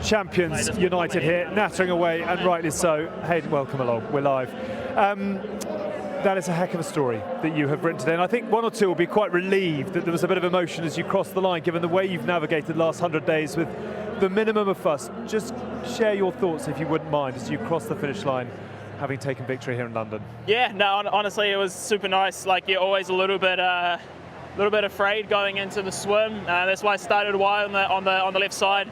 champions united here, nattering away, and rightly so. Hayden, welcome along. We're live. That is a heck of a story that you have written today, and I think one or two will be quite relieved that there was a bit of emotion as you crossed the line, given the way you've navigated the last 100 days with the minimum of fuss. Just share your thoughts, if you wouldn't mind, as you cross the finish line, having taken victory here in London. Yeah, no, honestly, it was super nice. Like, you're always a little bit afraid going into the swim. That's why I started wide on the left side,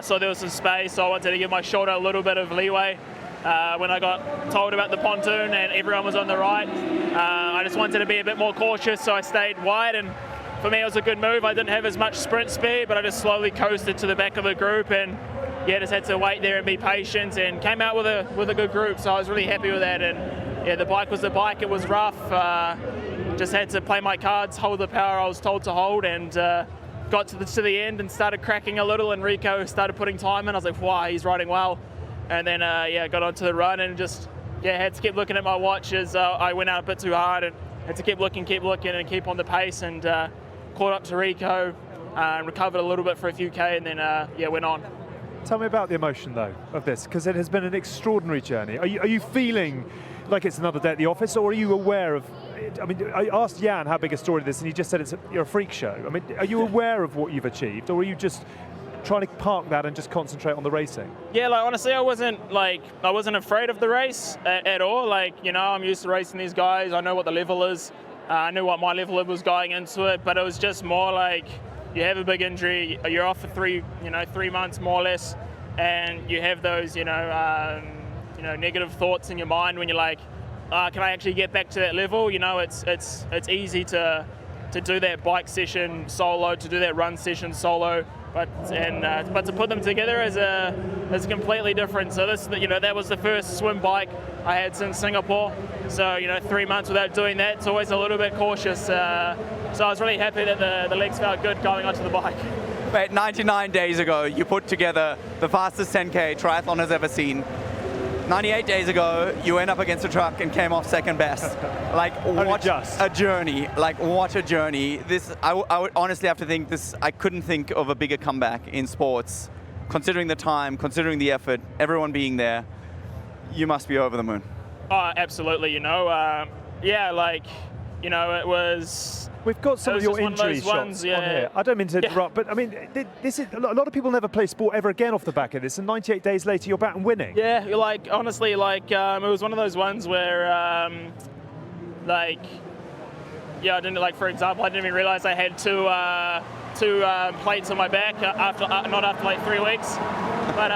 so there was some space. So I wanted to give my shoulder a little bit of leeway. When I got told about the pontoon and everyone was on the right, I just wanted to be a bit more cautious, so I stayed wide, and for me it was a good move. I didn't have as much sprint speed, but I just slowly coasted to the back of the group, and yeah, just had to wait there and be patient, and came out with a good group, so I was really happy with that. And yeah, the bike was the bike. It was rough. Just had to play my cards, hold the power I was told to hold, and got to the end and started cracking a little, and Rico started putting time in. I was like, wow, he's riding well. And then, got onto the run and just, had to keep looking at my watch as I went out a bit too hard, and had to keep looking and keep on the pace, and caught up to Rico, recovered a little bit for a few K, and then, went on. Tell me about the emotion, though, of this, because it has been an extraordinary journey. Are you feeling like it's another day at the office, or are you aware of, I mean, I asked Jan how big a story this, and he just said you're a freak show. I mean, are you aware of what you've achieved, or are you just trying to park that and just concentrate on the racing? Yeah, like, honestly, I wasn't afraid of the race at all. Like, I'm used to racing these guys. I know what the level is. I knew what my level was going into it, but it was just more like, you have a big injury, you're off for 3 months more or less, and you have those, negative thoughts in your mind when you're like, can I actually get back to that level? It's easy to do that bike session solo, to do that run session solo, but to put them together is completely different. So this, that was the first swim bike I had since Singapore. So 3 months without doing that, it's always a little bit cautious. So I was really happy that the legs felt good going onto the bike. Wait, 99 days ago, you put together the fastest 10K triathlon has ever seen. 98 days ago, you went up against a truck and came off second best. Like, what a journey. Like, what a journey. This, I would honestly have to think this, I couldn't think of a bigger comeback in sports. Considering the time, considering the effort, everyone being there, you must be over the moon. Oh, absolutely, it was... We've got some of your injury shots on here. I don't mean to interrupt, but I mean, this is a lot of people never play sport ever again off the back of this, and 98 days later you're back and winning. Yeah, honestly, it was one of those ones where, I didn't, for example, I didn't even realize I had two plates on my back not after like 3 weeks. But,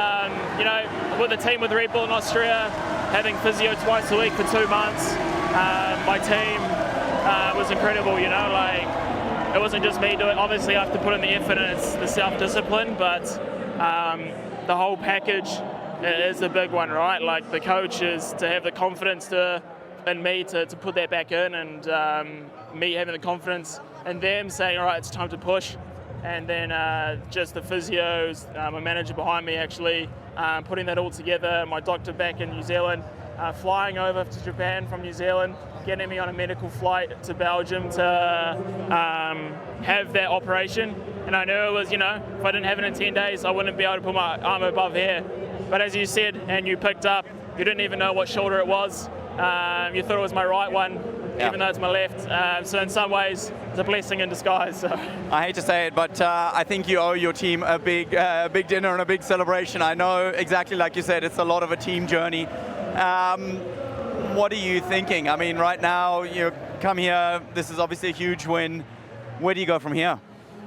with the team with Red Bull in Austria, having physio twice a week for 2 months, my team was incredible, it wasn't just me doing it. Obviously I have to put in the effort, and it's the self-discipline, but the whole package is the big one, right? Like, the coach is to have the confidence in me to put that back in, and me having the confidence in them saying, all right, it's time to push. And then just the physios, my manager behind me actually putting that all together, my doctor back in New Zealand, flying over to Japan from New Zealand, getting me on a medical flight to Belgium to have that operation. And I knew it was, if I didn't have it in 10 days, I wouldn't be able to put my arm above here. But as you said, and you picked up, you didn't even know what shoulder it was. You thought it was my right one, even though it's my left. So in some ways, it's a blessing in disguise. So. I hate to say it, but I think you owe your team a big dinner and a big celebration. I know, exactly like you said, it's a lot of a team journey. What are you thinking? I mean, right now, you come here, this is obviously a huge win. Where do you go from here?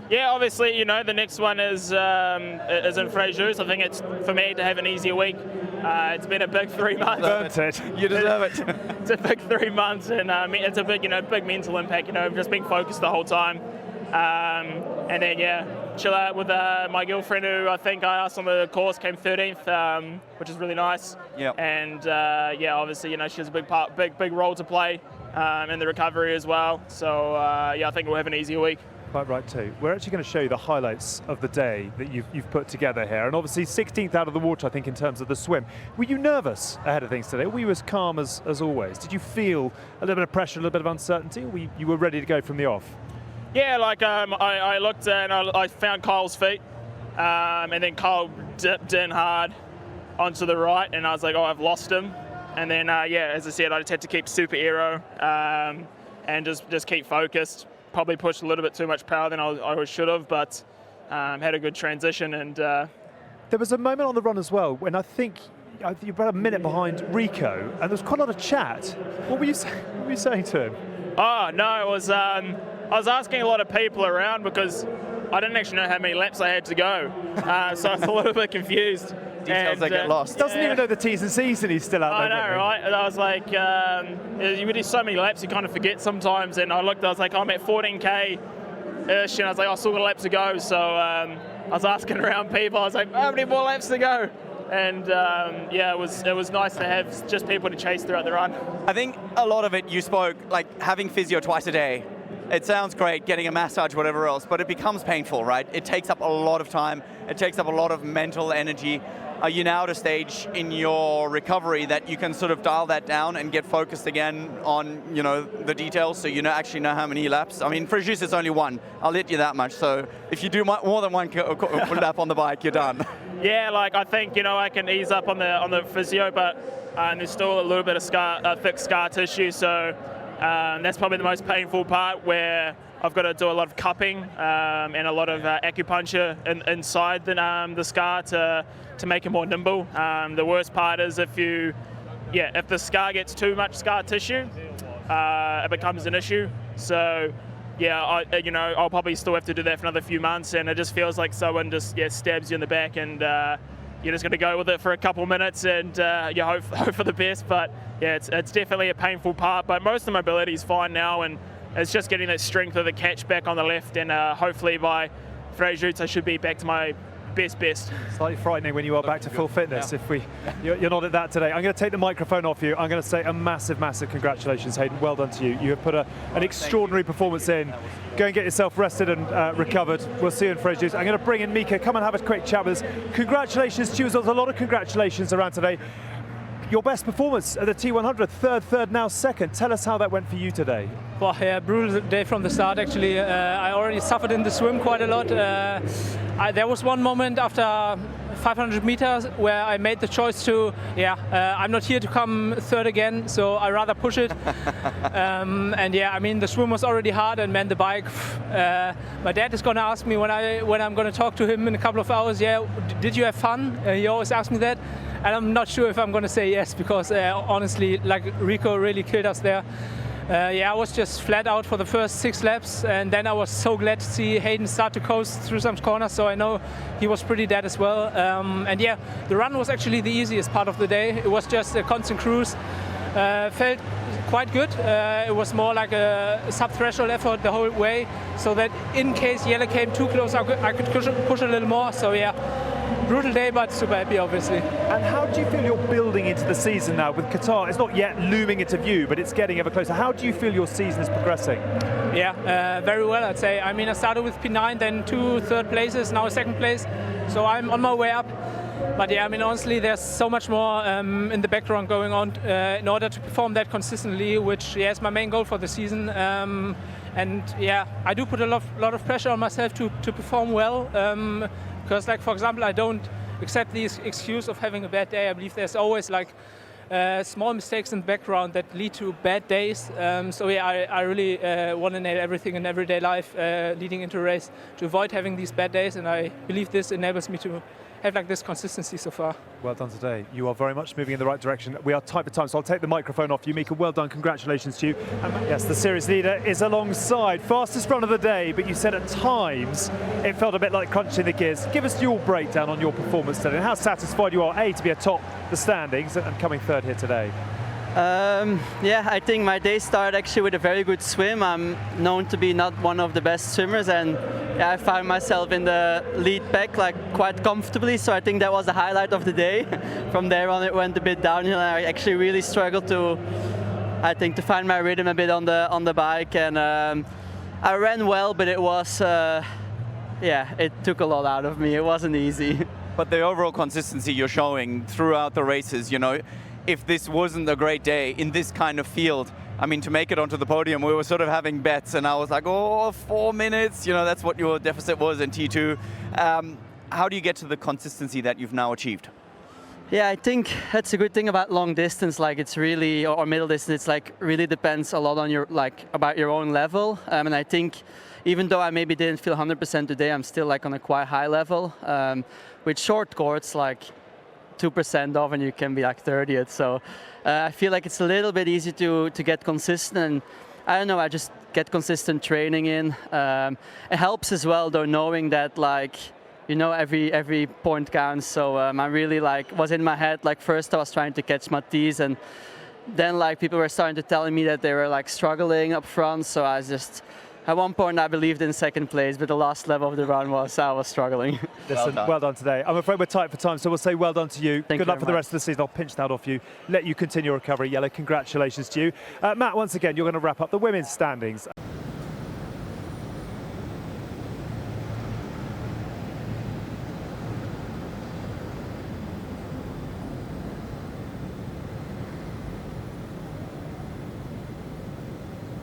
Yeah, obviously, the next one is in Fréjus. I think it's for me to have an easier week. It's been a big 3 months. Burnt it. You deserve it. It's a big 3 months, and it's a big, big mental impact. Just being focused the whole time, and then chill out with my girlfriend, who I think I asked on the course came 13th, which is really nice. Yeah. And obviously, she has a big role to play in the recovery as well. So I think we'll have an easier week. Quite right too. We're actually going to show you the highlights of the day that you've put together here, and obviously 16th out of the water, I think, in terms of the swim. Were you nervous ahead of things today? Were you as calm as always? Did you feel a little bit of pressure, a little bit of uncertainty, or you were ready to go from the off? Yeah, I looked and I found Kyle's feet, and then Kyle dipped in hard onto the right, and I was like, oh, I've lost him. And then, yeah, as I said, I just had to keep super aero and just keep focused. Probably pushed a little bit too much power than I should have, but had a good transition. And there was a moment on the run as well when I think you're about a minute behind Rico, and there was quite a lot of chat. What were you saying to him? Oh, no, it was, I was asking a lot of people around because I didn't actually know how many laps I had to go. So I was a little bit confused. Details that get lost. Doesn't even know the T's and C's, and he's still out there. I know, right? And I was like, you do so many laps, you kind of forget sometimes. And I looked, I was like, I'm at 14K-ish, and I was like, I still got laps to go. So I was asking around people, I was like, how many more laps to go? And yeah, it was nice to have just people to chase throughout the run. I think a lot of it, you spoke, like having physio twice a day. It sounds great, getting a massage, whatever else, but it becomes painful, right? It takes up a lot of time. It takes up a lot of mental energy. Are you now at a stage in your recovery that you can sort of dial that down and get focused again on, you know, the details, so you actually know how many laps? I mean, for Jus, it's only one. I'll let you that much. So if you do more than one lap on the bike, you're done. Yeah, like I think, you know, I can ease up on the physio, but there's still a little bit of thick scar tissue. So that's probably the most painful part, where I've got to do a lot of cupping and a lot of acupuncture inside the scar to make it more nimble. The worst part is if the scar gets too much scar tissue, it becomes an issue. So yeah, I'll probably still have to do that for another few months, and it just feels like someone just stabs you in the back, and you're just going to go with it for a couple minutes and you hope for the best. But yeah, it's definitely a painful part, but most of the mobility is fine now, and it's just getting that strength of the catch back on the left, and hopefully by Frejus I should be back to my best. Slightly frightening when you are back to full fitness. If you're not at that today. I'm going to take the microphone off you. I'm going to say a massive congratulations, Hayden. Well done to you. You have put an extraordinary performance in. Go and get yourself rested and recovered. We'll see you in Frejus. I'm going to bring in Mika. Come and have a quick chat with us. Congratulations to you. There's a lot of congratulations around today. Your best performance at the T100, third, now second. Tell us how that went for you today. Well, yeah, brutal day from the start, actually. I already suffered in the swim quite a lot. There was one moment after 500 meters where I made the choice to, I'm not here to come third again, so I rather push it. And yeah, I mean, the swim was already hard, and man, the bike, my dad is going to ask me when I'm going to talk to him in a couple of hours, did you have fun? He always asks me that. And I'm not sure if I'm going to say yes, because honestly, like, Rico really killed us there. I was just flat out for the first 6 laps, and then I was so glad to see Hayden start to coast through some corners, so I know he was pretty dead as well. And yeah, the run was actually the easiest part of the day. It was just a constant cruise. Felt quite good. It was more like a sub-threshold effort the whole way, so that in case Jelle came too close, I could push a little more. So yeah, brutal day, but super happy, obviously. And how do you feel you're building into the season now with Qatar? It's not yet looming into view, but it's getting ever closer. How do you feel your season is progressing? Yeah, very well, I'd say. I mean, I started with P9, then 2 third places, now 2nd place. So I'm on my way up. But yeah, I mean, honestly, there's so much more in the background going on in order to perform that consistently, which is my main goal for the season. And yeah, I do put a lot of pressure on myself to perform well. Because, like, for example, I don't accept the excuse of having a bad day. I believe there's always like small mistakes in the background that lead to bad days. So yeah, I really want to nail everything in everyday life leading into a race to avoid having these bad days, and I believe this enables me to have like this consistency so far. Well done today. You are very much moving in the right direction. We are tight for time, so I'll take the microphone off you, Mika. Well done, congratulations to you. And yes, the series leader is alongside. Fastest run of the day, but you said at times it felt a bit like crunching the gears. Give us your breakdown on your performance today and how satisfied you are, A, to be atop the standings and coming third here today. I think my day started actually with a very good swim. I'm known to be not one of the best swimmers, and I found myself in the lead pack like quite comfortably, so I think that was the highlight of the day. From there on it went a bit downhill, and I actually really struggled to find my rhythm a bit on the bike, and I ran well, but it was it took a lot out of me. It wasn't easy. But the overall consistency you're showing throughout the races, you know, if this wasn't a great day in this kind of field, I mean, to make it onto the podium, we were sort of having bets, and I was like, 4 minutes, you know, that's what your deficit was in T2. how do you get to the consistency that you've now achieved? Yeah, I think that's a good thing about long distance. Like it's really, or middle distance, it's like really depends a lot on your, like about your own level. And I think even though I maybe didn't feel 100% today, I'm still like on a quite high level. With short courts, like 2% off and you can be like 30th. So I feel like it's a little bit easy to get consistent. And I don't know, I just get consistent training in. It helps as well though, knowing that like, you know, every point counts. So I really like was in my head, like first I was trying to catch Matisse, and then like people were starting to tell me that they were like struggling up front. So I was just, at one point I believed in second place, but the last level of the run was I was struggling. Listen, well done today. I'm afraid we're tight for time, so we'll say well done to you. Good luck for the rest of the season. I'll pinch that off you. Let you continue your recovery. Jelle, congratulations to you. Matt, once again, you're going to wrap up the women's standings.